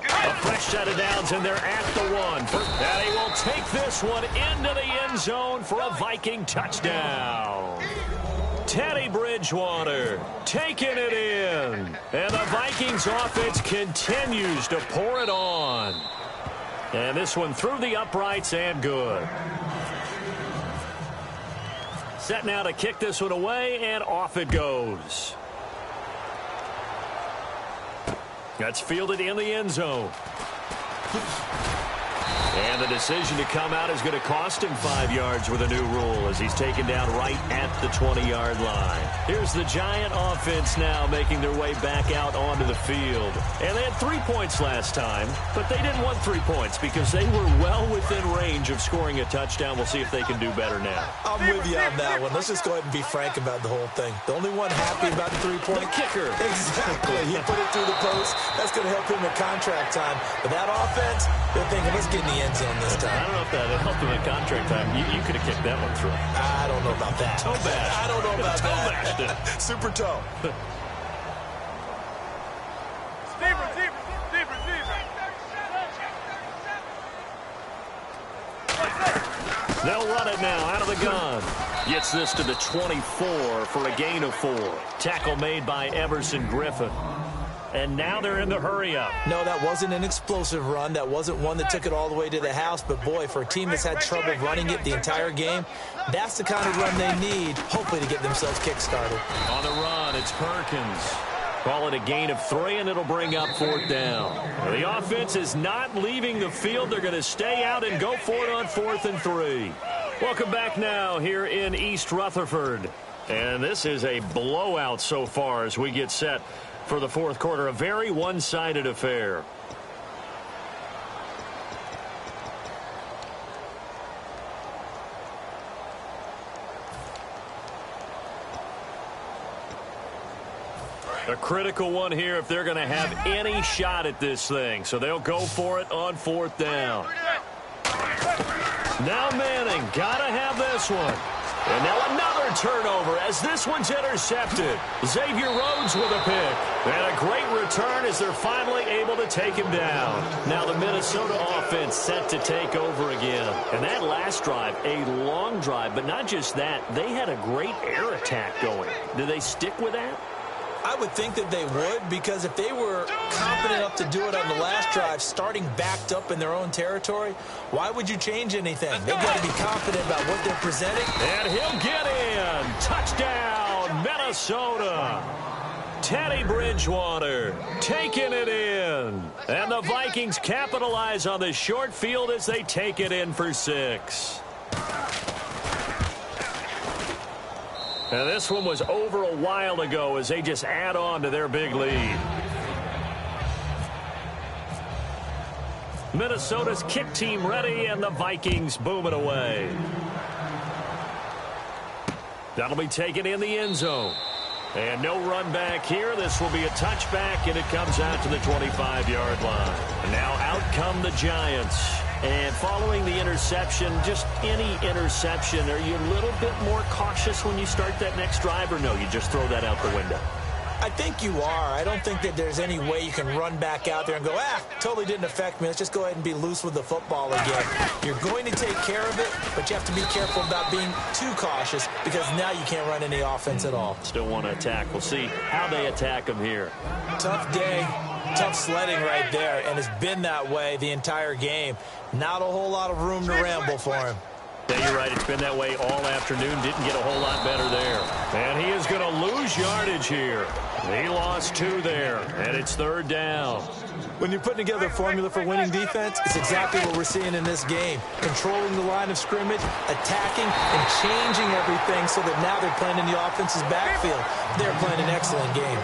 A: A fresh set of downs, and they're at the 1. And he will take this one into the end zone for a Viking touchdown. Teddy Bridgewater taking it in. And the Vikings offense continues to pour it on. And this one through the uprights and good. Set now to kick this one away, and off it goes. That's fielded in the end zone. And the decision to come out is going to cost him 5 yards with a new rule as he's taken down right at the 20-yard line. Here's the Giant offense now making their way back out onto the field. And they had 3 points last time, but they didn't want 3 points because they were well within range of scoring a touchdown. We'll see if they can do better now.
B: I'm with you on that one. Let's just go ahead and be frank about the whole thing. The only one happy about the 3-point.
A: The kicker.
B: Exactly. He put it through the post. That's going to help him in contract time. But that offense, they're thinking, let's get in the end zone this time.
A: I don't know if that helped him in contract time. You could have kicked that one through.
B: I don't know about that.
A: Toe bash.
B: I don't know about
A: toe
B: that.
A: Bashed it.
B: Super toe.
A: They'll run it now out of the gun. Gets this to the 24 for a gain of 4. Tackle made by Everson Griffin. And now they're in the hurry-up.
B: No, that wasn't an explosive run. That wasn't one that took it all the way to the house. But, boy, for a team that's had trouble running it the entire game, that's the kind of run they need, hopefully, to get themselves kick-started.
A: On the run, it's Perkins. Call it a gain of 3, and it'll bring up 4th down. The offense is not leaving the field. They're going to stay out and go for it on 4th and 3. Welcome back now here in East Rutherford. And this is a blowout so far as we get set for the 4th quarter. A very one-sided affair. A critical one here if they're going to have any shot at this thing. So they'll go for it on 4th down. Now Manning, gotta have this one. And now another turnover as this one's intercepted. Xavier Rhodes with a pick. And a great return as they're finally able to take him down. Now the Minnesota offense set to take over again. And that last drive, a long drive, but not just that. They had a great air attack going. Do they stick with that?
B: I would think that they would, because if they were confident enough to do it on the last drive, starting backed up in their own territory, why would you change anything? They've got to be confident about what they're presenting.
A: And he'll get in. Touchdown, Minnesota. Teddy Bridgewater taking it in. And the Vikings capitalize on the short field as they take it in for 6. And this one was over a while ago as they just add on to their big lead. Minnesota's kick team ready, and the Vikings boom it away. That'll be taken in the end zone. And no run back here. This will be a touchback, and it comes out to the 25-yard line. And now out come the Giants. And following the interception, just any interception, are you a little bit more cautious when you start that next drive, or no, you just throw that out the window?
B: I think you are. I don't think that there's any way you can run back out there and go, totally didn't affect me. Let's just go ahead and be loose with the football again. You're going to take care of it, but you have to be careful about being too cautious because now you can't run any offense at all.
A: Still want to attack. We'll see how they attack them here.
B: Tough day, tough sledding right there, and it's been that way the entire game. Not a whole lot of room to ramble for him.
A: Yeah, you're right. It's been that way all afternoon. Didn't get a whole lot better there. And he is going to lose yardage here. He lost 2 there, and it's 3rd down.
B: When you're putting together a formula for winning defense, it's exactly what we're seeing in this game. Controlling the line of scrimmage, attacking, and changing everything so that now they're playing in the offense's backfield. They're playing an excellent game.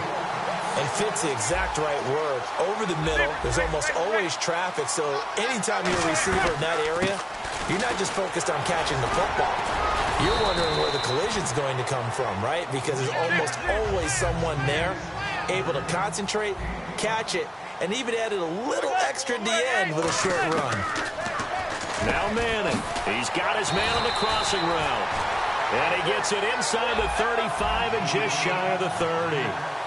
B: And fit's the exact right word. Over the middle, there's almost always traffic, so anytime you're a receiver in that area, you're not just focused on catching the football. You're wondering where the collision's going to come from, right? Because there's almost always someone there able to concentrate, catch it, and even added a little extra at the end with a short run.
A: Now Manning. He's got his man on the crossing route. And he gets it inside the 35 and just shy of the 30.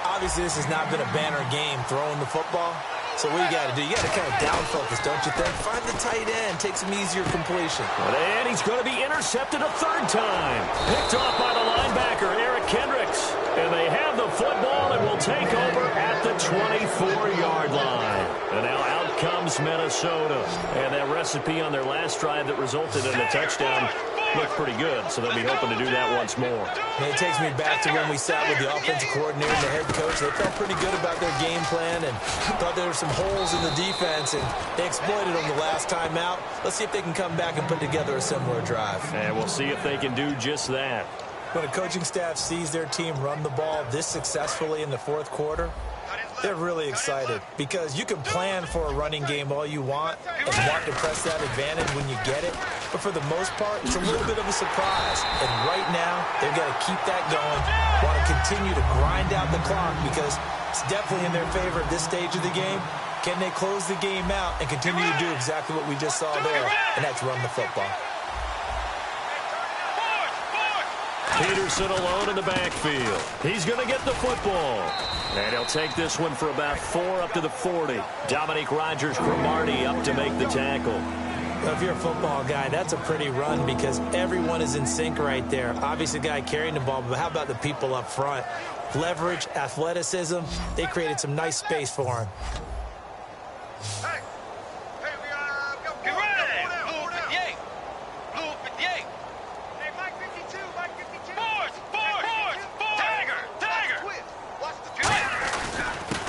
B: Obviously, this has not been a banner game throwing the football. So what you got to do, you got to kind of down focus, don't you think? Find the tight end, take some easier completion.
A: And he's going to be intercepted a third time. Picked off by the linebacker, Eric Kendricks. And they have the football and will take over at the 24-yard line. And now out comes Minnesota. And that recipe on their last drive that resulted in a touchdown looked pretty good, so they'll be hoping to do that once more.
B: And it takes me back to when we sat with the offensive coordinator and the head coach. They felt pretty good about their game plan and thought there were some holes in the defense, and they exploited them the last time out. Let's see if they can come back and put together a similar drive.
A: And we'll see if they can do just that.
B: When a coaching staff sees their team run the ball this successfully in the fourth quarter, they're really excited because you can plan for a running game all you want and want to press that advantage when you get it. But for the most part, it's a little bit of a surprise. And right now, they've got to keep that going, want to continue to grind out the clock because it's definitely in their favor at this stage of the game. Can they close the game out and continue to do exactly what we just saw there, and that's run the football.
A: Peterson alone in the backfield. He's going to get the football. And he'll take this one for about 4 up to the 40. Dominique Rodgers-Cromartie up to make the tackle.
B: Well, if you're a football guy, that's a pretty run because everyone is in sync right there. Obviously, the guy carrying the ball, but how about the people up front? Leverage, athleticism, they created some nice space for him.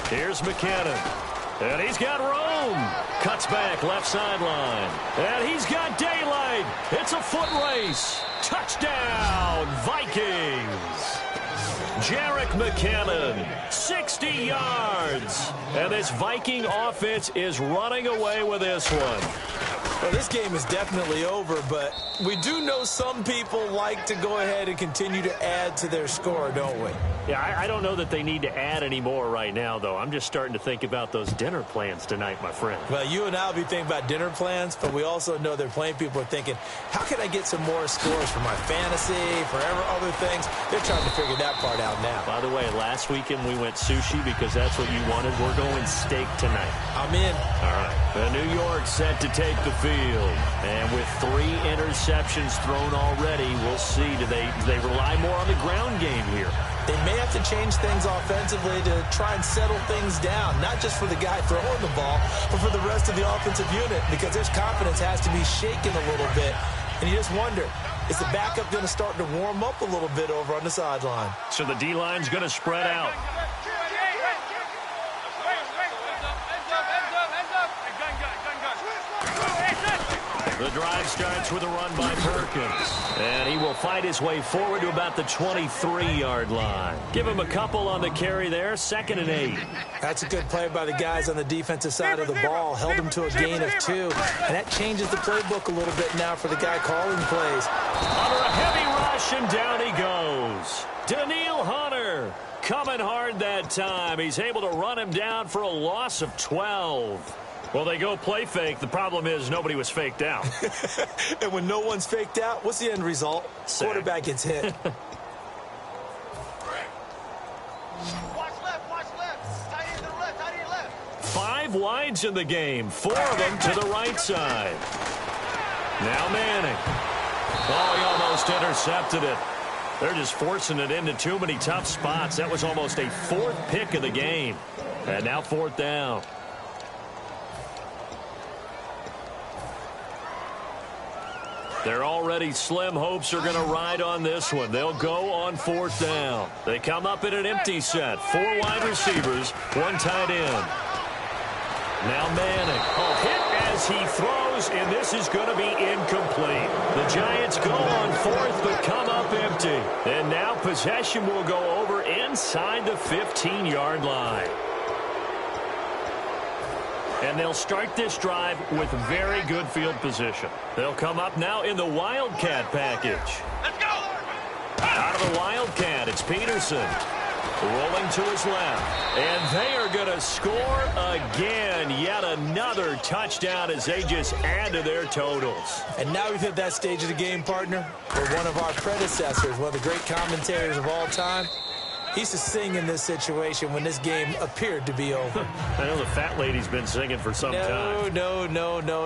A: Here's McKinnon. And he's got room. Cuts back left sideline. And he's got daylight. It's a foot race. Touchdown, Vikings. Jerick McKinnon, 60 yards. And this Viking offense is running away with this one.
B: Well, this game is definitely over, but we do know some people like to go ahead and continue to add to their score, don't we?
A: Yeah, I don't know that they need to add any more right now, though. I'm just starting to think about those dinner plans tonight, my friend.
B: Well, you and I will be thinking about dinner plans, but we also know they're playing people are thinking, how can I get some more scores for my fantasy, for other things? They're trying to figure that part out now.
A: By the way, last weekend we went sushi because that's what you wanted. We're going steak tonight.
B: I'm in.
A: All right. The New York set to take the field. And with 3 interceptions thrown already, we'll see. Do they rely more on the ground game here?
B: They may have to change things offensively to try and settle things down, not just for the guy throwing the ball, but for the rest of the offensive unit, because their confidence has to be shaken a little bit. And you just wonder, is the backup going to start to warm up a little bit over on the sideline?
A: So the D-line's going to spread out. The drive starts with a run by Perkins. And he will fight his way forward to about the 23-yard line. Give him a couple on the carry there, 2nd and 8.
B: That's a good play by the guys on the defensive side of the ball. Held him to a gain of 2. And that changes the playbook a little bit now for the guy calling plays.
A: Under a heavy rush, and down he goes. Daniil Hunter coming hard that time. He's able to run him down for a loss of 12. Well, they go play fake. The problem is nobody was faked out.
B: And when no one's faked out, what's the end result?
A: Sack.
B: Quarterback gets hit.
C: Watch left. Tight end to the left.
A: 5 wides in the game. 4 of them to the right side. Now Manning. Oh, he almost intercepted it. They're just forcing it into too many tough spots. That was almost a 4th pick of the game. And now 4th down. They're already slim hopes are going to ride on this one. They'll go on 4th down. They come up in an empty set. 4 wide receivers, 1 tight end. Now Manning. Oh, hit as he throws, and this is going to be incomplete. The Giants go on 4th, but come up empty. And now possession will go over inside the 15-yard line. And they'll start this drive with very good field position. They'll come up now in the Wildcat package.
C: Let's go.
A: Out of the Wildcat, it's Peterson. Rolling to his left. And they are going to score again. Yet another touchdown as they just add to their totals.
B: And now we've hit that stage of the game, partner, where one of our predecessors, one of the great commentators of all time, he used to sing in this situation when this game appeared to be over.
A: I know the fat lady's been singing for some time.
B: No,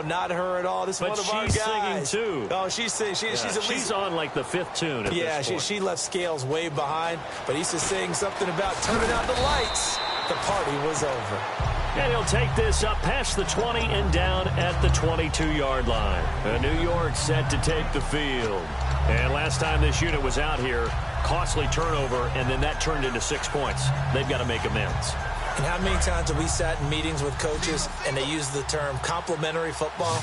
B: not her at all. This is one of our guys.
A: But she's singing, too.
B: Oh, she's singing. She's
A: on, like, the 5th tune at this point.
B: She left Scales way behind, but he used to sing something about turning out the lights. The party was over.
A: And he'll take this up past the 20 and down at the 22-yard line. And New York set to take the field. And last time this unit was out here, costly turnover, and then that turned into 6 points. They've got to make amends.
B: And how many times have we sat in meetings with coaches and they use the term complementary football?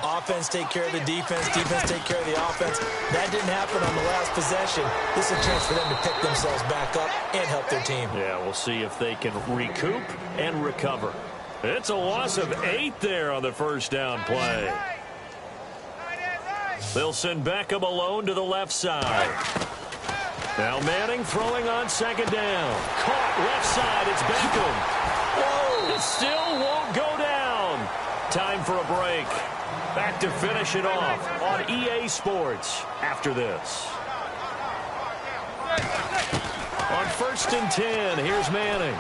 B: Offense take care of the defense, defense take care of the offense. That didn't happen on the last possession. This is a chance for them to pick themselves back up and help their team.
A: Yeah, we'll see if they can recoup and recover. It's a loss of 8 there on the first down play. They'll send Beckham alone to the left side. Now Manning throwing on second down. Caught left side. It's Beckham. Whoa! It still won't go down. Time for a break. Back to finish it off on EA Sports after this. On 1st and 10, here's Manning.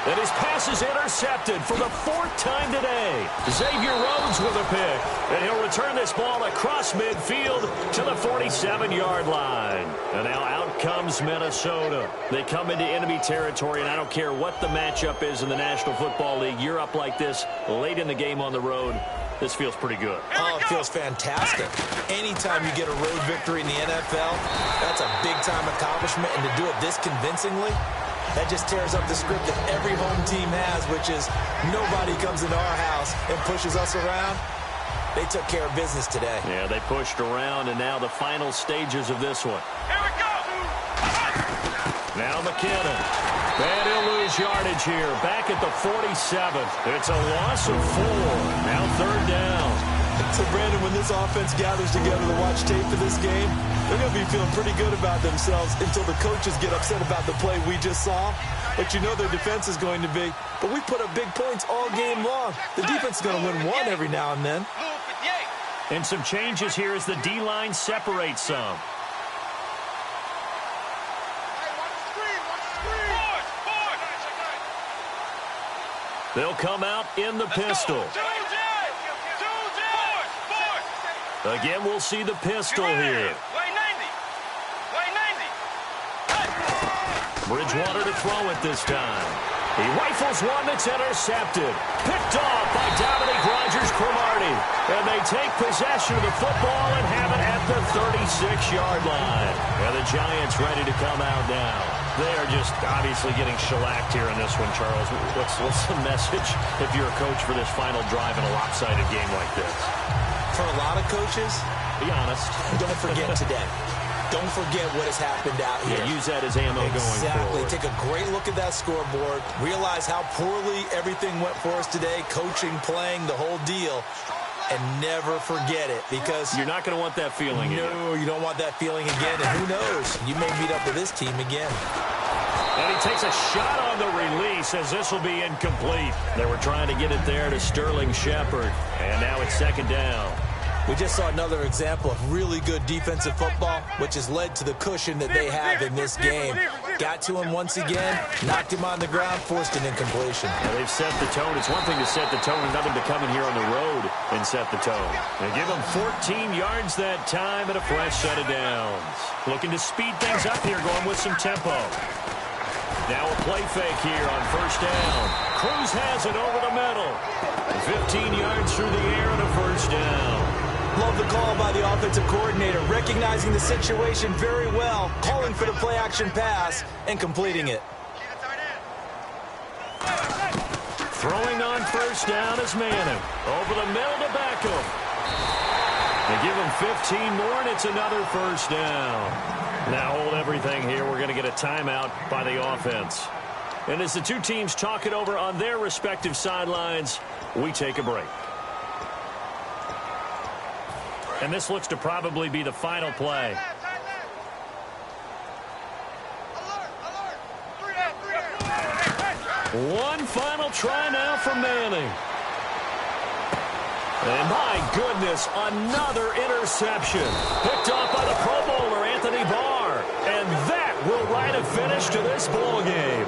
A: And his pass is intercepted for the 4th time today. Xavier Rhodes with a pick. And he'll return this ball across midfield to the 47-yard line. And now out comes Minnesota. They come into enemy territory, and I don't care what the matchup is in the National Football League. You're up like this late in the game on the road. This feels pretty good.
B: Oh, it feels fantastic. Anytime you get a road victory in the NFL, that's a big-time accomplishment. And to do it this convincingly, that just tears up the script that every home team has, which is nobody comes into our house and pushes us around. They took care of business today.
A: Yeah, they pushed around, and now the final stages of this one.
C: Here we go!
A: Now McKinnon. And he'll lose yardage here. Back at the 47. It's a loss of 4. Now 3rd down.
B: So, Brandon, when this offense gathers together to watch tape for this game, they're going to be feeling pretty good about themselves until the coaches get upset about the play we just saw. But you know their defense is going to be. But we put up big points all game long. The defense is going to win one every now and then.
A: And some changes here as the D-line separates some. They'll come out in the pistol. Again, we'll see the pistol here. Bridgewater to throw it this time. He rifles one that's intercepted. Picked off by Dominique Rodgers-Cromartie. And they take possession of the football and have it at the 36-yard line. And the Giants ready to come out now. They are just obviously getting shellacked here in this one, Charles. What's the message if you're a coach for this final drive in a lopsided game like this?
B: For a lot of coaches,
A: be honest,
B: don't forget today. Don't forget what has happened out here.
A: Yeah, use that as ammo going forward.
B: Take a great look at that scoreboard. Realize how poorly everything went for us today. Coaching, playing, the whole deal. And never forget it, because
A: you're not going to want that feeling again.
B: No, you don't want that feeling again. And who knows? You may meet up with this team again.
A: And he takes a shot on the release as this will be incomplete. They were trying to get it there to Sterling Shepard. And now it's 2nd down.
B: We just saw another example of really good defensive football, which has led to the cushion that they have in this game. Got to him once again, knocked him on the ground, forced an incompletion.
A: Now they've set the tone. It's one thing to set the tone, another to come in here on the road and set the tone. They give him 14 yards that time and a fresh set of downs. Looking to speed things up here, going with some tempo. Now a play fake here on 1st down. Cruz has it over the middle. 15 yards through the air and a 1st down.
B: Love the call by the offensive coordinator, recognizing the situation very well, calling for the play-action pass, and completing it.
A: Throwing on 1st down is Manning. Over the middle to Beckham. They give him 15 more, and it's another 1st down. Now hold everything here. We're going to get a timeout by the offense. And as the two teams talk it over on their respective sidelines, we take a break. And this looks to probably be the final play. One final try now for Manning. And my goodness, another interception. Picked off by the Pro Bowler, Anthony Barr. And that will write a finish to this ball game.